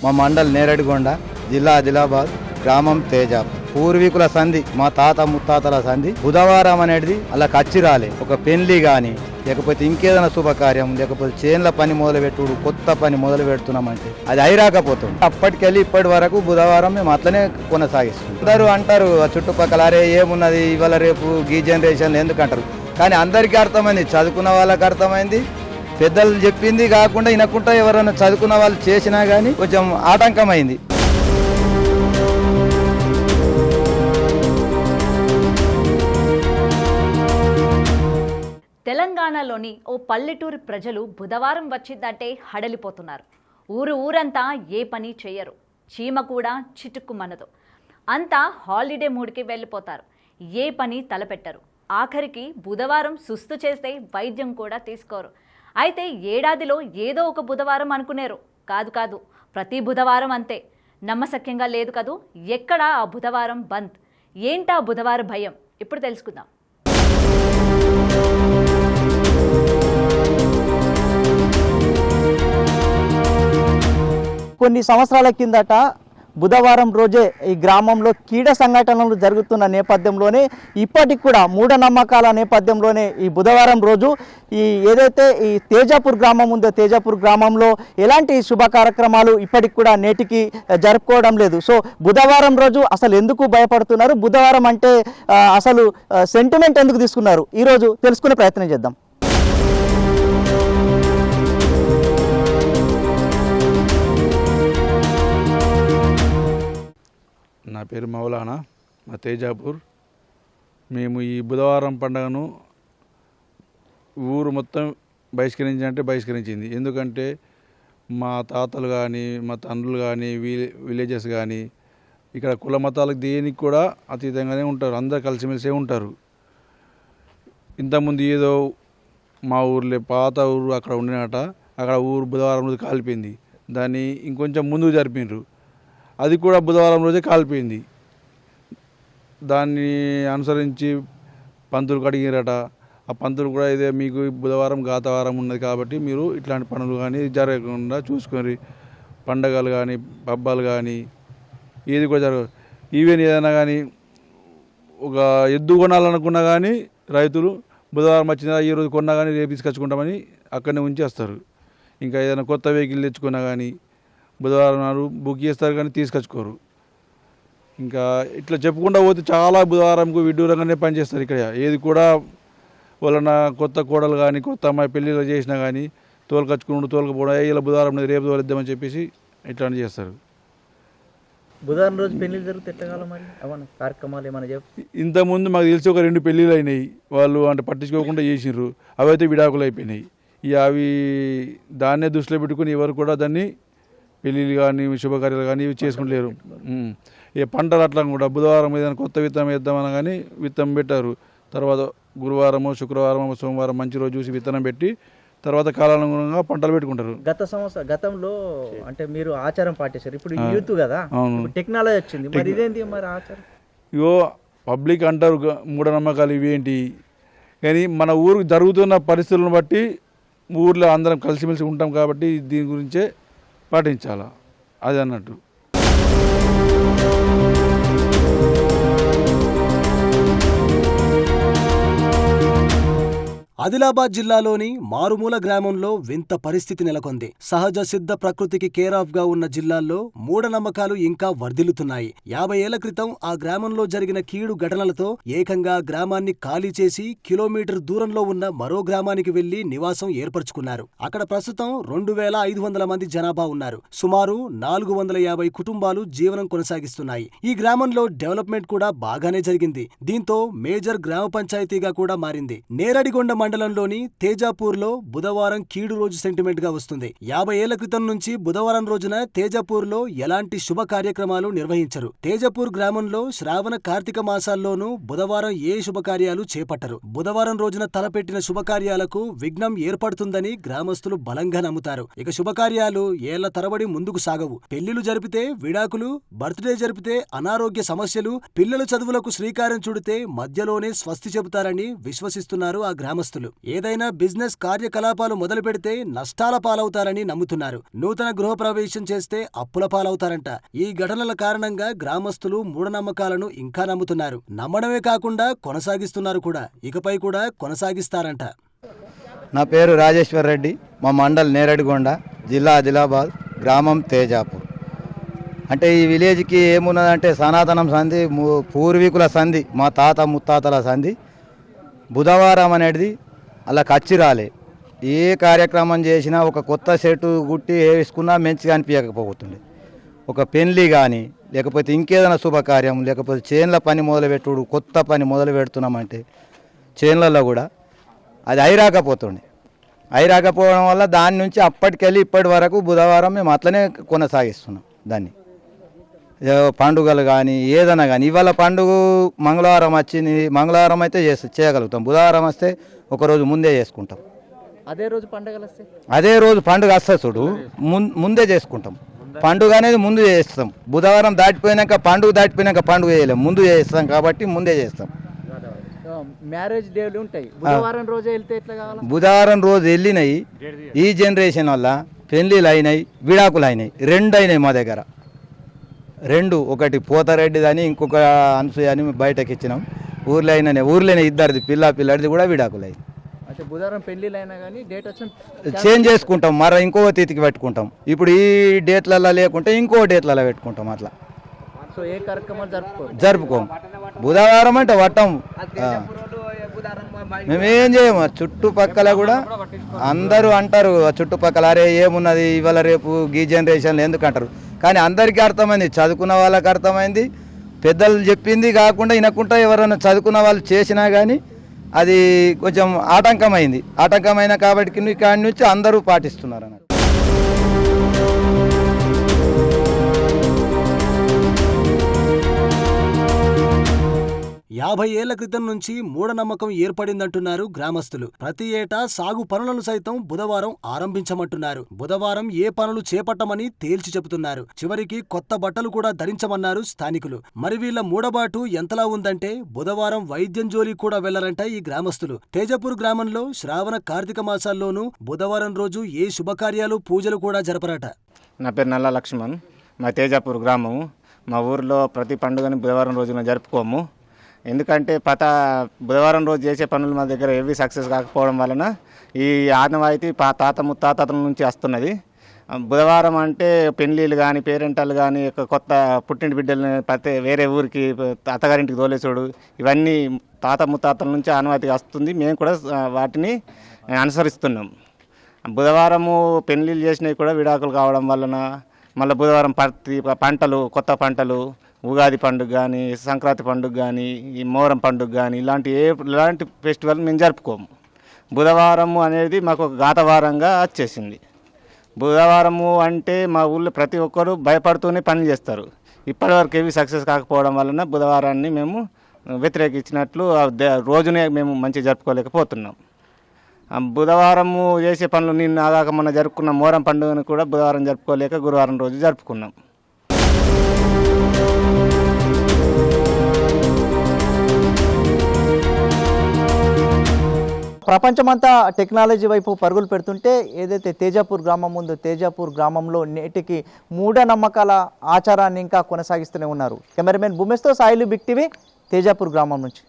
మా మండల్ నేరడిగొండ, జిల్లా ఆదిలాబాద్, గ్రామం తేజాపూర్. పూర్వీకుల సంధి, మా తాత ముత్తాతల సంధి. బుధవారం అనేది అలా కచ్చిరాలే. ఒక పెళ్లి కానీ, లేకపోతే ఇంకేదైనా శుభకార్యం, లేకపోతే చేన్ల పని మొదలు పెట్టుడు, కొత్త పని మొదలు పెడుతున్నామంటే అది అయిరాకపోతుంది. అప్పటికెళ్ళి ఇప్పటి వరకు బుధవారం మేము అట్లనే కొనసాగిస్తున్నాం. అందరూ అంటారు చుట్టుపక్కల, అరే ఏమున్నది ఇవాళ రేపు ఈ జనరేషన్లో ఎందుకంటారు. కానీ అందరికీ అర్థమైంది, చదువుకున్న వాళ్ళకి అర్థమైంది. పెద్దలు చెప్పింది కాకుండా వినకుండా ఎవరైనా చదువుకున్న వాళ్ళు చేసినా కానీ కొంచెం ఆటంకమైంది. తెలంగాణలోని ఓ పల్లెటూరు ప్రజలు బుధవారం వచ్చిందంటే హడలిపోతున్నారు. ఊరంతా ఏ పని చేయరు, చీమ కూడా చిటుక్కుమనదు. అంతా హాలిడే మూడ్కి వెళ్ళిపోతారు, ఏ పని తలపెట్టరు. ఆఖరికి బుధవారం సుస్తు చేస్తే వైద్యం కూడా తీసుకోరు. అయితే ఏడాదిలో ఏదో ఒక బుధవారం అనుకునేరు. కాదు, ప్రతి బుధవారం అంతే. నమ్మశక్యంగా లేదు కదూ. ఎక్కడా ఆ బుధవారం బంద్. ఏంటా బుధవారం భయం? ఇప్పుడు తెలుసుకుందాం. కొన్ని సంవత్సరాల కిందట బుధవారం రోజే ఈ గ్రామంలో కీడ సంఘటనలు జరుగుతున్న నేపథ్యంలోనే ఇప్పటికి కూడా మూఢనమ్మకాల నేపథ్యంలోనే ఈ బుధవారం రోజు ఏదైతే ఈ తేజాపూర్ గ్రామం ఉందో తేజాపూర్ గ్రామంలో ఎలాంటి శుభ కార్యక్రమాలు ఇప్పటికి కూడా నేటికి జరుపుకోవడం లేదు. సో బుధవారం రోజు అసలు ఎందుకు భయపడుతున్నారు, బుధవారం అంటే అసలు సెంటిమెంట్ ఎందుకు తీసుకున్నారు, ఈరోజు తెలుసుకునే ప్రయత్నం చేద్దాం. నా పేరు మౌలానా, మా తేజాపూర్. మేము ఈ బుధవారం పండుగను ఊరు మొత్తం బహిష్కరించింది. ఎందుకంటే మా తాతలు కానీ, మా తండ్రులు కానీ, విలేజెస్ కానీ ఇక్కడ కుల మతాలకు దేనికి కూడా అతీతంగానే ఉంటారు. అందరు కలిసిమెలిసే ఉంటారు. ఇంతకుముందు ఏదో మా ఊర్లో పాత ఊరు అక్కడ ఉండినట, అక్కడ ఊరు బుధవారం రోజు కాలిపోయింది. దాన్ని ఇంకొంచెం ముందుకు జరిపినారు. అది కూడా బుధవారం రోజే కాలిపోయింది. దాన్ని అనుసరించి పంతులు కడిగిరట. ఆ పంతులు కూడా ఇదే మీకు బుధవారం గాతవారం ఉన్నది కాబట్టి మీరు ఇట్లాంటి పనులు కానీ జరగకుండా చూసుకొని, పండగలు కానీ పబ్బాలు కానీ ఏది కూడా జరగదు. ఈవెన్ ఏదైనా కానీ ఒక ఎద్దు కొనాలనుకున్నా కానీ రైతులు బుధవారం వచ్చినా ఈ రోజు కొన్నా కానీ రేపు తీసుకొచ్చుకుంటామని అక్కడనే ఉంచేస్తారు. ఇంకా ఏదైనా కొత్త వెహికల్ తెచ్చుకున్నా కానీ బుధవారం నాడు బుక్ చేస్తారు కానీ తీసుకొచ్చుకోరు. ఇంకా ఇట్లా చెప్పుకుంటూ పోతే చాలా బుధవారంకు విడ్డూరంగానే పనిచేస్తారు. ఇక్కడ ఏది కూడా వాళ్ళ కొత్త కోడలు కానీ కొత్త అమ్మాయి పెళ్ళిళ్ళు చేసినా కానీ తోలుకపోవడం, ఇలా బుధవారం రేపు తోలిద్దామని చెప్పేసి ఇట్లాంటి చేస్తారు. బుధవారం రోజు పెళ్లిళ్ళు జరిగితే కార్యక్రమాలు ఏమైనా ఇంతకుముందు మాకు తెలిసి ఒక 2 పెళ్ళిళ్ళు అయినాయి. వాళ్ళు అంటే పట్టించుకోకుండా చేసిర్రు. అవైతే విడాకులు అయిపోయినాయి. ఇక అవి దాన్నే దృష్టిలో పెట్టుకుని ఎవరు కూడా దాన్ని పెళ్ళిళ్ళు కానీ శుభకార్యాలు కానీ ఇవి చేసుకుంటలేరు. ఇక పంటలు అట్లా కూడా బుధవారం ఏదైనా కొత్త విత్తనం వేద్దామని కానీ విత్తనం పెట్టారు. తర్వాత గురువారమో శుక్రవారమో సోమవారం మంచి రోజు చూసి విత్తనం పెట్టి తర్వాత కాలానుగుణంగా పంటలు పెట్టుకుంటారు. గతంలో అంటే మీరు ఆచారం పాటించారు. ఇప్పుడు యూత్ కదా, టెక్నాలజీ వచ్చింది, మరి ఇదేంటి మరి ఆచారం? ఇగో పబ్లిక్ అంటారు మూఢనమ్మకాలు ఇవేంటి, కానీ మన ఊరికి జరుగుతున్న పరిస్థితులను బట్టి ఊర్లో అందరం కలిసిమెలిసి ఉంటాం కాబట్టి దీని గురించే పాటించాలా అది అన్నట్టు. ఆదిలాబాద్ జిల్లాలోని మారుమూల గ్రామంలో వింత పరిస్థితి నెలకొంది. సహజ సిద్ధ ప్రకృతికి కేరాఫ్ గా ఉన్న జిల్లాల్లో మూఢనమ్మకాలు ఇంకా వర్ధిల్లుతున్నాయి. 50 ఏళ్ల క్రితం ఆ గ్రామంలో జరిగిన కీడు ఘటనలతో ఏకంగా గ్రామాన్ని ఖాళీ చేసి కిలోమీటర్ దూరంలో ఉన్న మరో గ్రామానికి వెళ్లి నివాసం ఏర్పరచుకున్నారు. అక్కడ ప్రస్తుతం 2500 మంది జనాభా ఉన్నారు. సుమారు 450 కుటుంబాలు జీవనం కొనసాగిస్తున్నాయి. ఈ గ్రామంలో డెవలప్మెంట్ కూడా బాగానే జరిగింది. దీంతో మేజర్ గ్రామ పంచాయతీగా కూడా మారింది. నేరడిగొండ మండలంలోని తేజాపూర్లో బుధవారం కీడు రోజు సెంటిమెంట్ గా వస్తుంది. 50 ఏళ్ల క్రితం నుంచి బుధవారం రోజున తేజాపూర్లో ఎలాంటి శుభ కార్యక్రమాలు నిర్వహించరు. తేజాపూర్ గ్రామంలో శ్రావణ కార్తీక మాసాల్లోనూ బుధవారం ఏ శుభకార్యాలు చేపట్టరు. బుధవారం రోజున తలపెట్టిన శుభకార్యాలకు విఘ్నం ఏర్పడుతుందని గ్రామస్తులు బలంగా నమ్ముతారు. ఇక శుభకార్యాలు ఏళ్ల తరబడి ముందుకు సాగవు. పెళ్లిళ్లు జరిపితే విడాకులు, బర్త్డే జరిపితే అనారోగ్య సమస్యలు, పిల్లల చదువులకు శ్రీకారం చుడితే మధ్యలోనే స్వస్తి చెబుతారని విశ్వసిస్తున్నారు ఆ గ్రామస్తులు. గ్రామస్తులు. ఏదైనా బిజినెస్ కార్యకలాపాలు మొదలు పెడితే నష్టాల పాలవుతారని నమ్ముతున్నారు. నూతన గృహప్రవేశం చేస్తే అప్పుల పాలవుతారంట. ఈ ఘటనల కారణంగా గ్రామస్తులు మూఢనమ్మకాలను ఇంకా నమ్ముతున్నారు. నమ్మడమే కాకుండా కొనసాగిస్తున్నారు కూడా. ఇకపై కూడా కొనసాగిస్తారంట. నా పేరు రాజేశ్వర్ రెడ్డి, మా మండల్ నేరడిగొండ, జిల్లా ఆదిలాబాద్, గ్రామం తేజాపూర్. అంటే ఈ విలేజ్కి ఏమున్నదంటే సనాతనం సంధి, పూర్వీకుల సంధి, మా తాత ముత్తాతల సంధి. బుధవారం అనేది అలా కచ్చి రాలే. ఏ కార్యక్రమం చేసినా ఒక కొత్త సెట్ గుట్టి వేసుకున్నా మంచిగా అనిపించకపోతుండే. ఒక పెళ్లి కానీ లేకపోతే ఇంకేదైనా శుభకార్యం, లేకపోతే చేన్ల పని మొదలుపెట్టుడు, కొత్త పని మొదలు పెడుతున్నామంటే చేన్లలో కూడా అది అయిరాకపోతుండే. అయిరాకపోవడం వల్ల దాని నుంచి అప్పటికెళ్ళి ఇప్పటి వరకు బుధవారం మేము అట్లనే కొనసాగిస్తున్నాం దాన్ని. పండుగలు కానీ ఏదైనా కానీ, ఇవాళ పండుగ మంగళవారం వచ్చింది, మంగళవారం అయితే చేయగలుగుతాం. బుధవారం వస్తే ఒకరోజు ముందే చేసుకుంటాం. అదే రోజు పండుగలు వస్తాయి, అదే రోజు పండుగ వస్తుంది చూడు, ముందే చేసుకుంటాం. పండుగ అనేది ముందు చేస్తాం. బుధవారం దాటిపోయినాక పండుగ చేయలేం, ముందు చేస్తాం కాబట్టి ముందే చేస్తాం. మ్యారేజ్ డేలు ఉంటాయి, బుధవారం రోజు వెళ్తే ఎట్లా కావాలి? బుధవారం రోజు వెళ్ళినాయి. ఈ జనరేషన్ వల్ల పెళ్ళిళ్ళు అయినాయి, విడాకులు అయినాయి, 2 అయినాయి మా దగ్గర. 2, ఒకటి పోతారెడ్డిదని, ఇంకొక అనసూయ అని బయటకి ఇచ్చినాం. ఊర్లోనే ఇద్దరిది పిల్లడిది కూడా విడాకులు అయ్యి. అంటే బుధవారం పెళ్లిళ్ళు అయినా కానీ డేట్ వచ్చి చేంజ్ చేసుకుంటాం, మరో ఇంకో తిథికి పెట్టుకుంటాం. ఇప్పుడు ఈ డేట్లలో లేకుంటే ఇంకో డేట్లలో పెట్టుకుంటాం. అట్లా సో ఏ కార్యక్రమాలు జరుపుకోం. బుధవారం అంటే వట్టం, మేమేం చేయము. చుట్టుపక్కల కూడా అందరూ అంటారు, చుట్టుపక్కల అరే ఏమున్నది ఇవాళ రేపు ఈ జనరేషన్లో ఎందుకు అంటారు. కానీ అందరికీ అర్థమైంది, చదువుకున్న వాళ్ళకి అర్థమైంది. పెద్దలు చెప్పింది కాకుండా వినకుండా ఎవరైనా చదువుకున్న వాళ్ళు చేసినా కానీ అది కొంచెం ఆటంకమైన కాబట్టి ఇక్కడి నుంచి అందరూ పాటిస్తున్నారు అన్నట్టు. 50 ఏళ్ల క్రితం నుంచి మూఢనమ్మకం ఏర్పడిందంటున్నారు గ్రామస్తులు. ప్రతి ఏటా సాగు పనులను సైతం బుధవారం ఆరంభించమంటున్నారు. బుధవారం ఏ పనులు చేపట్టమని తేల్చి చెబుతున్నారు. చివరికి కొత్త బట్టలు కూడా ధరించమన్నారు స్థానికులు. మరి వీళ్ల మూడబాటు ఎంతలా ఉందంటే బుధవారం వైద్యం జోలి కూడా వెళ్లరంట ఈ గ్రామస్తులు. తేజాపూర్ గ్రామంలో శ్రావణ కార్తీక మాసాల్లోనూ బుధవారం రోజు ఏ శుభకార్యాలు పూజలు కూడా జరపరట. నా పేరు నల్ల లక్ష్మణ్, మా తేజాపూర్ గ్రామము. మా ఊరిలో ప్రతి పండుగని బుధవారం రోజున జరుపుకోము. ఎందుకంటే బుధవారం రోజు చేసే పనులు మా దగ్గర ఏవి సక్సెస్ కాకపోవడం వలన ఈ ఆనవాయితీ తాత ముత్తాతల నుంచి వస్తున్నది. బుధవారం అంటే పెళ్ళిళ్ళు కానీ, పేరెంటాలు కానీ, కొత్త పుట్టింటి బిడ్డలని వేరే ఊరికి అత్తగారింటికి తోలేసుడు, ఇవన్నీ తాత ముత్తాతల నుంచి ఆనవాయితీ వస్తుంది. మేము కూడా వాటిని అనుసరిస్తున్నాం. బుధవారము పెళ్ళిళ్ళు చేసినవి కూడా విడాకులు కావడం వలన మళ్ళీ బుధవారం పంటలు, కొత్త పంటలు, ఉగాది పండుగ కానీ, సంక్రాంతి పండుగ కానీ, ఈ మోరం పండుగ కానీ ఇలాంటి ఫెస్టివల్ మేము జరుపుకోము. బుధవారము అనేది మాకు ఒక ఘాతవారంగా వచ్చేసింది. బుధవారము అంటే మా ఊళ్ళో ప్రతి ఒక్కరు భయపడుతూనే పని చేస్తారు. ఇప్పటివరకు ఏవి సక్సెస్ కాకపోవడం వలన బుధవారాన్ని మేము వ్యతిరేకించినట్లు రోజునే మేము మంచిగా జరుపుకోలేకపోతున్నాం. బుధవారము చేసే పనులు నిన్న ఆగాక మొన్న జరుపుకున్న మోరం పండుగను కూడా బుధవారం జరుపుకోలేక గురువారం రోజు జరుపుకున్నాం. ప్రపంచమంతా టెక్నాలజీ వైపు పరుగులు పెడుతుంటే ఏదైతే తేజాపూర్ గ్రామం ఉందో తేజాపూర్ గ్రామంలో నేటికి మూఢనమ్మకాల ఆచారాన్ని ఇంకా కొనసాగిస్తూనే ఉన్నారు. కెమెరామెన్ భూమేష్తో సాయిలు, బిగ్ టీవీ, తేజాపూర్ గ్రామం నుంచి.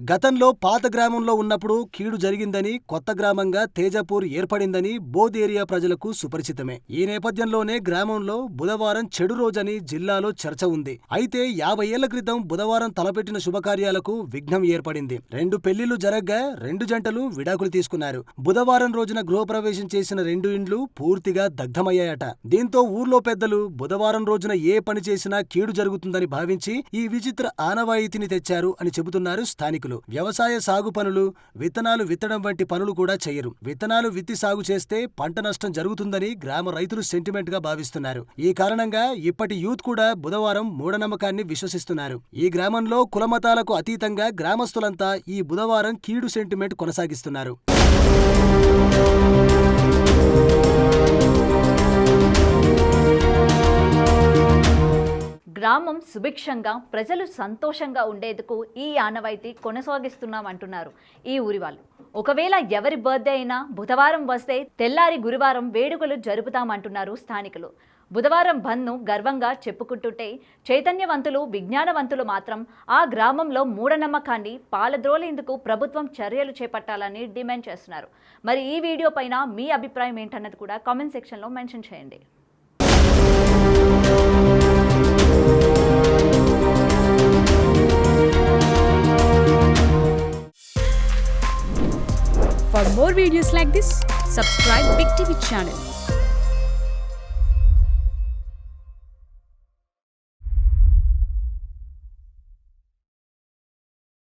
గతంలో పాత గ్రామంలో ఉన్నప్పుడు కీడు జరిగిందని కొత్త గ్రామంగా తేజాపూర్ ఏర్పడిందని బోధ్ ఏరియా ప్రజలకు సుపరిచితమే. ఈ నేపథ్యంలోనే గ్రామంలో బుధవారం చెడు రోజని జిల్లాలో చర్చ ఉంది. అయితే 50 ఏళ్ల క్రితం బుధవారం తలపెట్టిన శుభకార్యాలకు విఘ్నం ఏర్పడింది. 2 పెళ్లిళ్లు జరగ్గా 2 జంటలు విడాకులు తీసుకున్నారు. బుధవారం రోజున గృహప్రవేశం చేసిన 2 ఇండ్లు పూర్తిగా దగ్ధమయ్యాయట. దీంతో ఊర్లో పెద్దలు బుధవారం రోజున ఏ పని చేసినా కీడు జరుగుతుందని భావించి ఈ విచిత్ర ఆనవాయితీని తెచ్చారు అని చెబుతున్నారు స్థానికులు. వ్యవసాయ సాగు పనులు, విత్తనాలు విత్తడం వంటి పనులు కూడా చేయరు. విత్తనాలు విత్తి సాగు చేస్తే పంట నష్టం జరుగుతుందని గ్రామ రైతులు సెంటిమెంట్ గా భావిస్తున్నారు. ఈ కారణంగా ఇప్పటి యూత్ కూడా బుధవారం మూఢనమ్మకాన్ని విశ్వసిస్తున్నారు. ఈ గ్రామంలో కులమతాలకు అతీతంగా గ్రామస్తులంతా ఈ బుధవారం కీడు సెంటిమెంట్ కొనసాగిస్తున్నారు. గ్రామం సుభిక్షంగా ప్రజలు సంతోషంగా ఉండేందుకు ఈ ఆనవాయితీ కొనసాగిస్తున్నామంటున్నారు ఈ ఊరి వాళ్ళు. ఒకవేళ ఎవరి బర్త్డే అయినా బుధవారం వస్తే తెల్లారి గురువారం వేడుకలు జరుపుతామంటున్నారు స్థానికులు. బుధవారం బంద్ను గర్వంగా చెప్పుకుంటుంటే చైతన్యవంతులు విజ్ఞానవంతులు మాత్రం ఆ గ్రామంలో మూఢనమ్మకాన్ని పాలద్రోలేందుకు ప్రభుత్వం చర్యలు చేపట్టాలని డిమాండ్ చేస్తున్నారు. మరి ఈ వీడియో పైన మీ అభిప్రాయం ఏంటన్నది కూడా కామెంట్ సెక్షన్లో మెన్షన్ చేయండి. For more videos like this, subscribe Big TV channel.